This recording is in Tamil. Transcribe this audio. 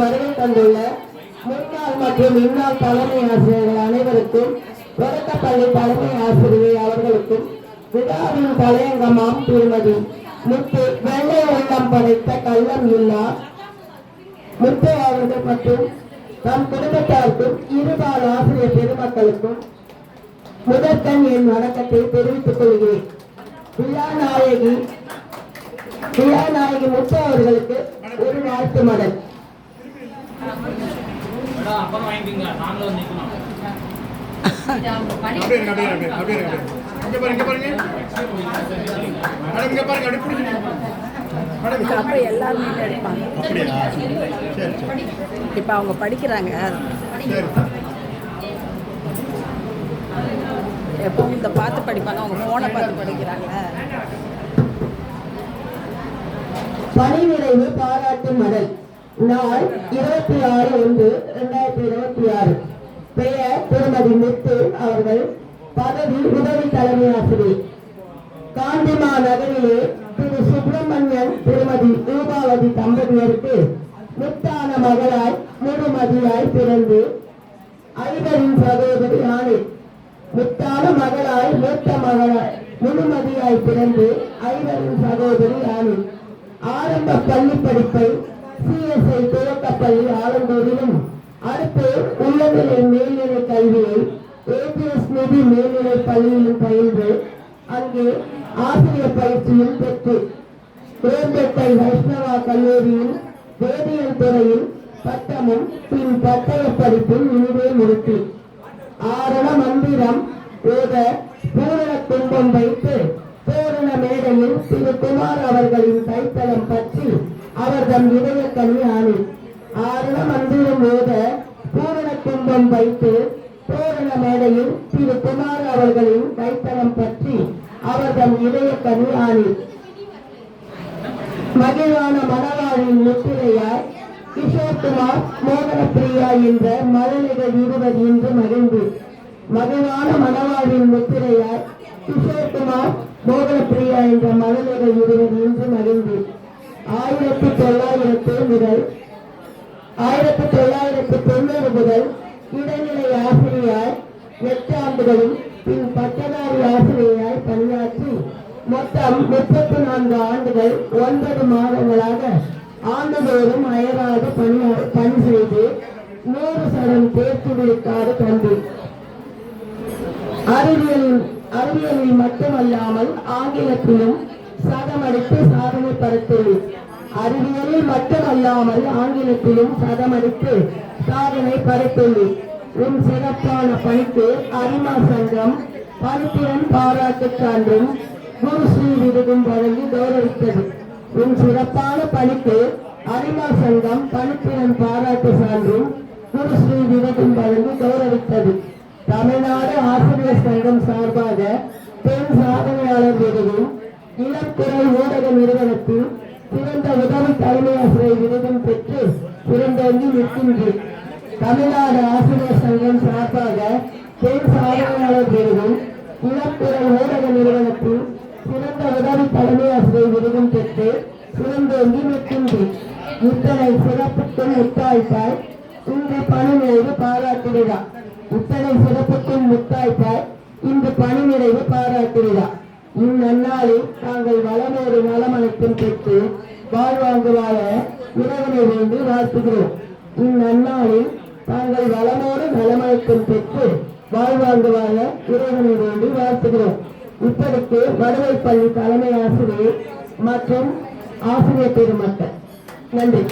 வருகை தந்துள்ள முன்னாள் மற்றும் இந்நாள் தலைமை ஆசிரியர்கள் அனைவருக்கும் தொடக்கப்பள்ளி தலைமை ஆசிரியை அவர்களுக்கும் விழாவின் தலையங்கமாம் திருமதி முத்து வெள்ளை உள்ளம் படைத்த கள்ளம் இல்லா முத்து அவர்கள் மற்றும் தம் குடும்பத்தாருக்கும் இருபால் ஆசிரியர் பெருமக்களுக்கும் முதற்கண் என் வணக்கத்தை தெரிவித்துக் கொள்கிறேன். விழா நாயகி முத்து அவர்களுக்கு ஒரு வாழ்த்து மடல். இப்ப அவங்க படிக்கிறாங்க. எப்பவும் இந்த பார்த்து படிப்பாங்க, அவங்க போனை பார்த்து படிக்கிறாங்க. பணி நிறைவு பாராட்டு மடல். நாள் 26/1/2026. பெயர் திருமதி முத்து அவர்கள். பதவி உதவி தலைமை ஆசிரியர். காந்திமா நகரிலே திரு சுப்பிரமணியன் திருமதி ரூபாவதி தம்பதியருக்கு முத்தான மகளாய் முழுமதியாய் பிறந்து ஐவரின் சகோதரி ஆணை. முத்தான மகளாய் மூத்த மகளாய் முழுமதியாய் பிறந்து ஐவரின் சகோதரி ஆணை. ஆரம்ப பள்ளி படிப்பை CSI துவக்கப்பள்ளி ஆலந்தூரிலும் அடுத்து உயர்நிலை மேல்நிலை கல்வியை APS நிதி மேல்நிலை பள்ளியிலும் பயின்று அங்கே ஆசிரியர் பயிற்சியும் பெற்று குரோம்பேட்டை வைஷ்ணவா கல்லூரியில் வேதியியல் துறையில் பட்டமும் பின் பட்டய படிப்பும் இனிதே முடித்து ஆரண மந்திரம் ஓத பூரண கும்பம் வைத்து பூரண மேடையில் திரு குமார் அவர்களின் கைத்தளம் பற்றி அவர்தம் இதயக்கனி ஆணை. ஆரண மந்திரம் ஓத பூரண கும்பம் வைத்து பூரண மேடையில் திரு குமார் அவர்களின் கைத்தளம் பற்றி அவர்தம் இதயக்கனி ஆணை. மகிழ்வான மணவாழின் முத்திரையாய் கிஷோர்குமார் மோகனப்பிரியா என்ற மழலைகள் 20 இன்று மகிழ்ந்து மகிழ்வான மணவாழின் முத்திரையாய் கிஷோர்குமார் மோகனப்பிரியா என்ற மழலைகள் 20 இன்று மகிழ்ந்து 1990 முதல் இடைநிலை ஆசிரியர் 8 ஆண்டுகளும் பின் பட்டதாரி ஆசிரியராய் பணியாற்றி மொத்தம் 34 ஆண்டுகள் 9 மாதங்களாக ஆண்டுதோறும் அயராது பணி செய்து 100% தேர்ச்சி விழுக்காடு தந்து அறிவியலில் மட்டுமல்லாமல் ஆங்கிலத்திலும் சதமடித்து சாதனை படைத்துள்ளார். அறிவியலில் மட்டுமல்லாமல் ஆங்கிலத்திலும் சதமடித்து சாதனை படைத்துள்ளார். உன் சிறப்பான பணிக்கு அரிமா சங்கம் பணித்திறன் பாராட்டு சான்றும் குருஸ்ரீ விருதும் வழங்கி கௌரவித்தது. உன் சிறப்பான பணிக்கு அரிமா சங்கம் பணித்திறன் பாராட்டு சான்றும் குருஸ்ரீ விருதும் வழங்கி கௌரவித்தது. தமிழ்நாடு ஆசிரியர் சங்கம் சார்பாக பெண் சாதனையாளர் விருதும் இளக்குரல் ஊடக நிறுவனத்தில் சிறந்த உதவி தலைமை ஆசிரியர் விருதும் பெற்று சிறந்தோங்கி நிற்கின்றேன். தமிழ்நாடு ஆசிரியர் சங்கம் சார்பாக பெண் சாதனையாளர் விருதும் இளக்குரல் ஊடக நிறுவனத்தில் சிறந்த உதவி தலைமை ஆசிரியர் விருதும் பெற்று சிறந்தோங்கி நிற்கின்றேன். இத்தனை சிறப்புக்கும் முத்தாய்ப்பாய் இன்று பணி நிறைவு பாராட்டுகிறார். இத்தனை சிறப்புக்கும் முத்தாய்ப்பாய் இன்று பணி நிறைவு பாராட்டுகிறார். இந்நன்னாளில் தாங்கள் வளமோடு நலமனைத்தும் பெற்று வாழ்வாங்கு வாழ இறைவனை வேண்டி வாழ்த்துகிறோம். இந்நன்னாளில் தாங்கள் வளமோடு நலமனைத்தும் பெற்று வாழ்வாங்கு வாழ இறைவனை வேண்டி வாழ்த்துகிறோம். இப்படிக்கு வடுவை பள்ளி தலைமை ஆசிரியர் மற்றும் ஆசிரியர் பெருமக்கள் நன்றி.